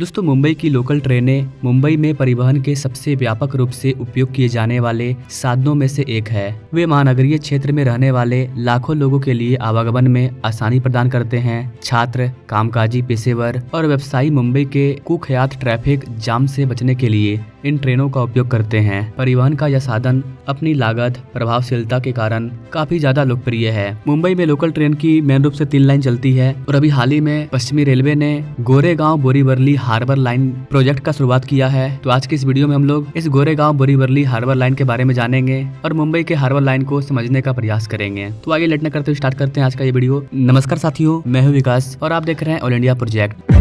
दोस्तों, मुंबई की लोकल ट्रेनें मुंबई में परिवहन के सबसे व्यापक रूप से उपयोग किए जाने वाले साधनों में से एक है। वे महानगरीय क्षेत्र में रहने वाले लाखों लोगों के लिए आवागमन में आसानी प्रदान करते हैं। छात्र, कामकाजी पेशेवर और व्यवसायी मुंबई के कुख्यात ट्रैफिक जाम से बचने के लिए इन ट्रेनों का उपयोग करते हैं। परिवहन का यह साधन अपनी लागत, प्रभावशीलता के कारण काफी ज्यादा लोकप्रिय है। मुंबई में लोकल ट्रेन की मेन रूप से 3 लाइन चलती है और अभी हाल ही में पश्चिमी रेलवे ने Goregaon Borivali harbour line project का शुरुआत किया है। तो आज की इस वीडियो में हम लोग इस गोरेगांव बोरीवली हार्बर लाइन के बारे में जानेंगे और मुंबई के हार्बर लाइन को समझने का प्रयास करेंगे। तो आगे लेट न करते हुए स्टार्ट करते हैं आज का ये वीडियो। नमस्कार साथियों, मैं हूं विकास और आप देख रहे हैं all India project.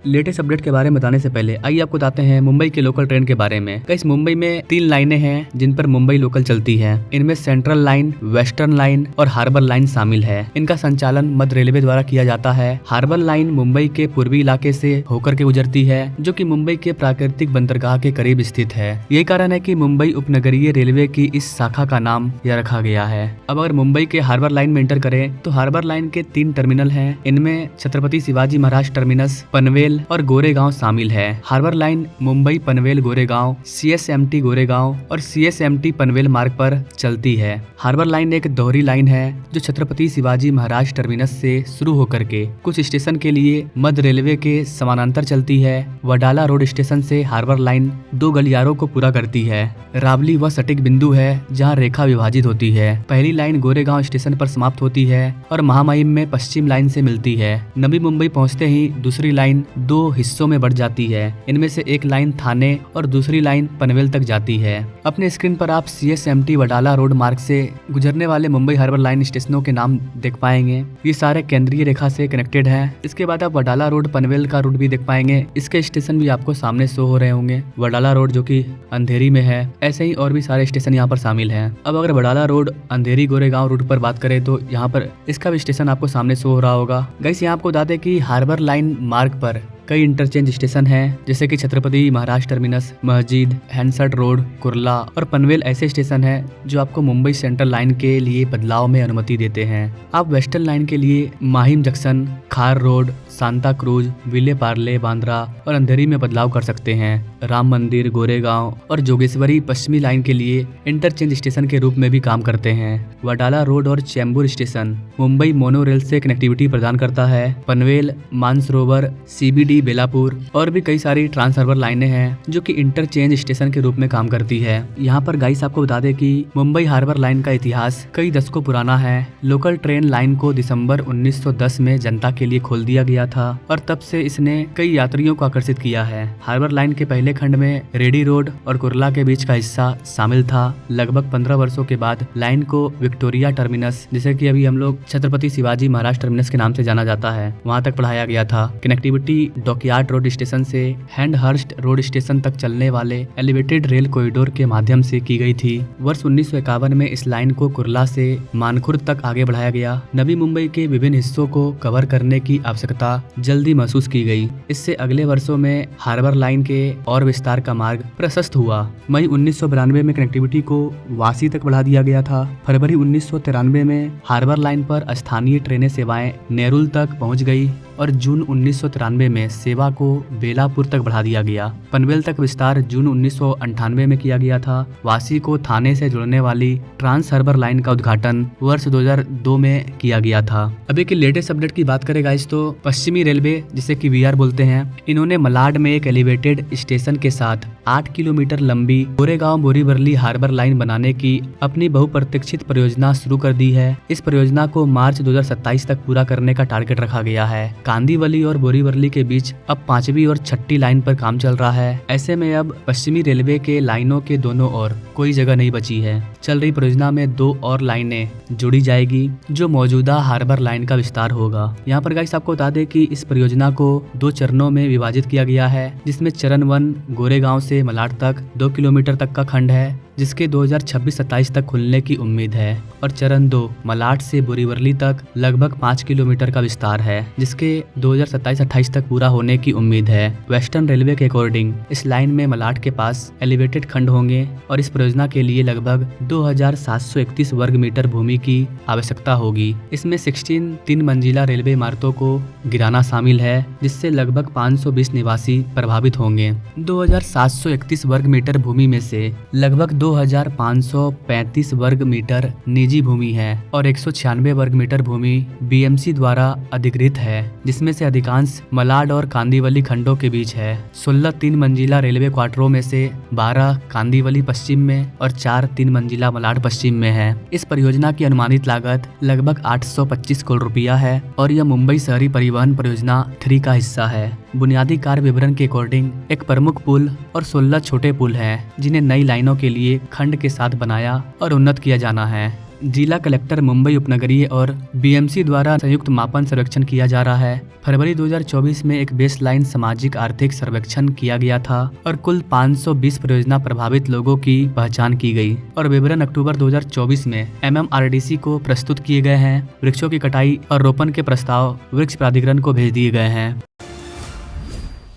Latest update के बारे में बताने से पहले आइए आपको बताते हैं मुंबई के लोकल ट्रेन के बारे में। गाइस, मुंबई में 3 लाइनें हैं जिन पर मुंबई लोकल चलती है। इनमें सेंट्रल लाइन, वेस्टर्न लाइन और हार्बर लाइन शामिल है। इनका संचालन मध्य रेलवे द्वारा किया जाता है। हार्बर लाइन मुंबई के पूर्वी इलाके से होकर के गुजरती है, जो कि मुंबई के प्राकृतिक बंदरगाह के करीब स्थित है। यही कारण है कि मुंबई उपनगरीय रेलवे की इस शाखा का नाम यह रखा गया है। अब अगर मुंबई के हार्बर लाइन में एंटर करें तो हार्बर लाइन के 3 टर्मिनल हैं। इनमें छत्रपति शिवाजी महाराज टर्मिनस, पनवेल और गोरेगांव शामिल है। Harbour line Mumbai Panvel Goregaon, CSMT Goregaon और CSMT पनवेल मार्ग पर चलती है। हार्बर लाइन एक दोहरी लाइन है जो छत्रपति शिवाजी महाराज टर्मिनस से शुरू होकर के कुछ स्टेशन के लिए मध्य रेलवे के समानांतर चलती है। वडाला रोड स्टेशन से हार्बर लाइन 2 गलियारों को पूरा करती है। रावली वह सटीक बिंदु है जहाँ रेखा विभाजित होती है। पहली लाइन गोरेगांव स्टेशन पर समाप्त होती है और महामहिम में पश्चिम लाइन से मिलती है। नवी मुंबई पहुँचते ही दूसरी लाइन 2 हिस्सों में बढ़ जाती है। इनमें से एक लाइन थाने और दूसरी लाइन पनवेल तक जाती है। अपने स्क्रीन पर आप CSMT वडाला रोड मार्ग से गुजरने वाले मुंबई हार्बर लाइन स्टेशनों के नाम देख पाएंगे। ये सारे केंद्रीय रेखा से कनेक्टेड हैं। इसके बाद आप वडाला रोड पनवेल का रूट भी देख पाएंगे। इसके स्टेशन भी आपको सामने शो हो रहे होंगे। वडाला रोड जो कि अंधेरी में है, ऐसे ही और भी सारे स्टेशन यहाँ पर शामिल हैं। अब अगर वडाला रोड अंधेरी गोरेगांव रूट पर बात करें तो यहाँ पर इसका भी स्टेशन आपको सामने शो हो रहा होगा। गाइस, यहाँ आपको बता दें कि हार्बर लाइन मार्ग पर कई इंटरचेंज स्टेशन हैं, जैसे कि छत्रपति महाराज टर्मिनस, मस्जिद, हैंसट रोड, कुर्ला और पनवेल ऐसे स्टेशन हैं जो आपको मुंबई सेंट्रल लाइन के लिए बदलाव में अनुमति देते हैं। आप वेस्टर्न लाइन के लिए माहिम जंक्शन, खार road, Santa cruise, Vile Parle, Bandra और अंधेरी में बदलाव कर सकते हैं। राम मंदिर, गोरेगांव और जोगेश्वरी पश्चिमी लाइन के लिए इंटरचेंज स्टेशन के रूप में भी काम करते हैं। वडाला रोड और चेंबूर स्टेशन मुंबई मोनोरेल से कनेक्टिविटी प्रदान करता है। पनवेल, मानसरोवर, CBD बेलापुर और भी कई सारी ट्रांस हार्बर लाइनें हैं जो कि इंटरचेंज स्टेशन के रूप में काम करती है। यहाँ पर गाइस आपको बता दें कि मुंबई हार्बर लाइन का इतिहास कई दशकों पुराना है। लोकल ट्रेन लाइन को दिसंबर 1910 में जनता के लिए खोल दिया गया था और तब से इसने कई यात्रियों को आकर्षित किया है। हार्बर लाइन के पहले खंड में रेडी रोड और कुर्ला के बीच का हिस्सा शामिल था। लगभग 15 वर्षों के बाद लाइन को विक्टोरिया टर्मिनस, जिसे कि अभी हम लोग छत्रपति शिवाजी महाराज टर्मिनस के नाम से जाना जाता है, वहां तक बढ़ाया गया था। कनेक्टिविटी डॉकयार्ड रोड स्टेशन से हैंडहर्स्ट रोड स्टेशन तक चलने वाले एलिवेटेड रेल कॉरिडोर के माध्यम से की गई थी। वर्ष 1951 में इस लाइन को कुर्ला से मानखुर्द तक आगे बढ़ाया गया। नवी मुंबई के विभिन्न हिस्सों को कवर करने की आवश्यकता जल्दी महसूस की गई। इससे अगले वर्षों में हार्बर लाइन के और विस्तार का मार्ग प्रशस्त हुआ। मई 1992 में कनेक्टिविटी को वासी तक बढ़ा दिया गया था। फरवरी 1993 में हार्बर लाइन पर स्थानीय ट्रेनें सेवाएं नेरुल तक पहुंच गई और जून 1993 में सेवा को बेलापुर तक बढ़ा दिया गया। पनवेल तक विस्तार जून 1998 में किया गया था। वासी को थाने से जुड़ने वाली ट्रांस हार्बर लाइन का उद्घाटन वर्ष 2002 में किया गया था। अभी की लेटेस्ट अपडेट की बात करें गाइस तो पश्चिमी रेलवे, जिसे कि VR बोलते हैं, इन्होंने मलाड में एक एलिवेटेड स्टेशन के साथ 8 किलोमीटर लंबी गोरेगांव बोरीवली हार्बर लाइन बनाने की अपनी बहुप्रतीक्षित परियोजना शुरू कर दी है। इस परियोजना को मार्च 2027 तक पूरा करने का टारगेट रखा गया है। कांदीवली और बोरीवली के बीच अब 5वीं और 6ठी लाइन पर काम चल रहा है। ऐसे में अब पश्चिमी रेलवे के लाइनों के दोनों ओर कोई जगह नहीं बची है। चल रही परियोजना में 2 और लाइनें जोड़ी जाएगी जो मौजूदा हार्बर लाइन का विस्तार होगा। यहाँ पर गाइस आपको बता दें कि इस परियोजना को 2 चरणों में विभाजित किया गया है, जिसमें चरण 1 गोरेगांव से मलाड तक 2 किलोमीटर तक का खंड है जिसके 2026-27 तक खुलने की उम्मीद है। और चरण 2 मलाड से बोरीवली तक लगभग 5 किलोमीटर का विस्तार है, जिसके 2027-28 तक पूरा होने की उम्मीद है। वेस्टर्न रेलवे के अकॉर्डिंग इस लाइन में मलाड के पास एलिवेटेड खंड होंगे और इस परियोजना के लिए लगभग 2731 वर्ग मीटर भूमि की आवश्यकता होगी। इसमें 16 3 मंजिला रेलवे इमारतों को गिराना शामिल है, जिससे लगभग 520 निवासी प्रभावित होंगे। 2731 वर्ग मीटर भूमि में से लगभग 2535 वर्ग मीटर निजी भूमि है और 196 वर्ग मीटर भूमि बीएमसी द्वारा अधिकृत है, जिसमें से अधिकांश मलाड और कांदीवली खंडों के बीच है। 16 3 मंजिला रेलवे क्वार्टरों में से 12 कांदीवली पश्चिम में और 4 3 मंजिला मलाड पश्चिम में है। इस परियोजना की अनुमानित लागत लगभग 825 करोड़ रुपया है और यह मुंबई शहरी परिवहन परियोजना 3 का हिस्सा है। बुनियादी कार्य विवरण के अकॉर्डिंग एक प्रमुख पुल और 16 छोटे पुल हैं, जिन्हें नई लाइनों के लिए खंड के साथ बनाया और उन्नत किया जाना है। जिला कलेक्टर मुंबई उपनगरीय और बीएमसी द्वारा संयुक्त मापन सर्वेक्षण किया जा रहा है। फरवरी 2024 में एक बेस लाइन सामाजिक आर्थिक सर्वेक्षण किया गया था और कुल 520 परियोजना प्रभावित लोगों की पहचान की गई और विवरण अक्टूबर 2024 में MMRDC को प्रस्तुत किए गए हैं। वृक्षों की कटाई और रोपण के प्रस्ताव वृक्ष प्राधिकरण को भेज दिए गए हैं।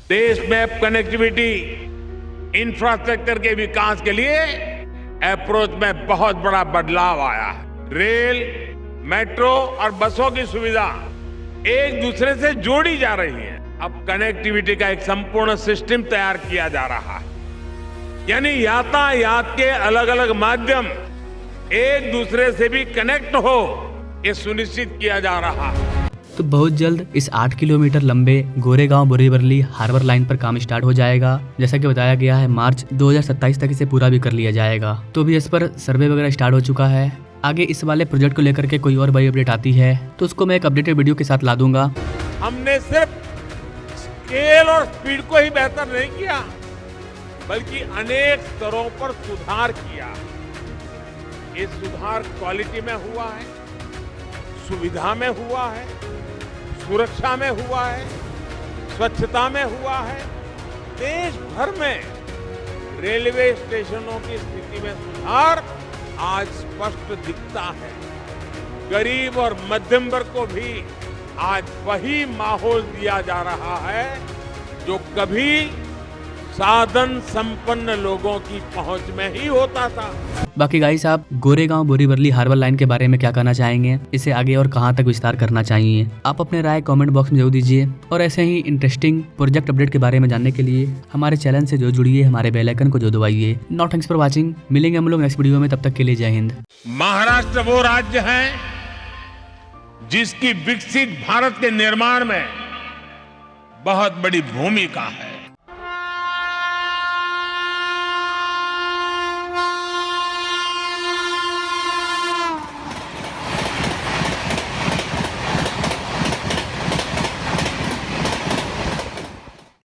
देश में कनेक्टिविटी इंफ्रास्ट्रक्चर के विकास के लिए अप्रोच में बहुत बड़ा बदलाव आया है। रेल, मेट्रो और बसों की सुविधा एक दूसरे से जोड़ी जा रही है। अब कनेक्टिविटी का एक संपूर्ण सिस्टम तैयार किया जा रहा है, यानी यातायात के अलग अलग माध्यम एक दूसरे से भी कनेक्ट हो, ये सुनिश्चित किया जा रहा है। तो बहुत जल्द इस 8 किलोमीटर लंबे गोरेगांव बोरीवली हार्बर लाइन पर काम स्टार्ट हो जाएगा। जैसा कि बताया गया है मार्च 2027 तक इसे पूरा भी कर लिया जाएगा। तो भी इस पर सर्वे वगैरह स्टार्ट हो चुका है। आगे इस वाले प्रोजेक्ट को लेकर के कोई और बड़ी अपडेट आती है तो उसको मैं एक अपडेटेड वीडियो के साथ ला दूंगा। हमने सिर्फ स्केल और स्पीड को ही बेहतर नहीं किया, बल्कि अनेक स्तरों पर सुधार किया। ये सुधार क्वालिटी में हुआ है, सुविधा में हुआ है, सुरक्षा में हुआ है, स्वच्छता में हुआ है। देश भर में रेलवे स्टेशनों की स्थिति में सुधार आज स्पष्ट दिखता है। गरीब और मध्यम वर्ग को भी आज वही माहौल दिया जा रहा है जो कभी साधन संपन्न लोगों की पहुंच में ही होता था। बाकी गाइस, आप गोरेगांव बोरीवली हार्बर लाइन के बारे में क्या कहना चाहेंगे? इसे आगे और कहां तक विस्तार करना चाहिए? आप अपने राय कमेंट बॉक्स में जरूर दीजिए और ऐसे ही इंटरेस्टिंग प्रोजेक्ट अपडेट के बारे में जानने के लिए हमारे चैनल से जो जुड़िए, हमारे बेल आइकन को जो दबाइए। Not thanks for watching. मिलेंगे हम लोग नेक्स्ट वीडियो में, तब तक के लिए जय हिंद। महाराष्ट्र वो राज्य है जिसकी विकसित भारत के निर्माण में बहुत बड़ी भूमिका है।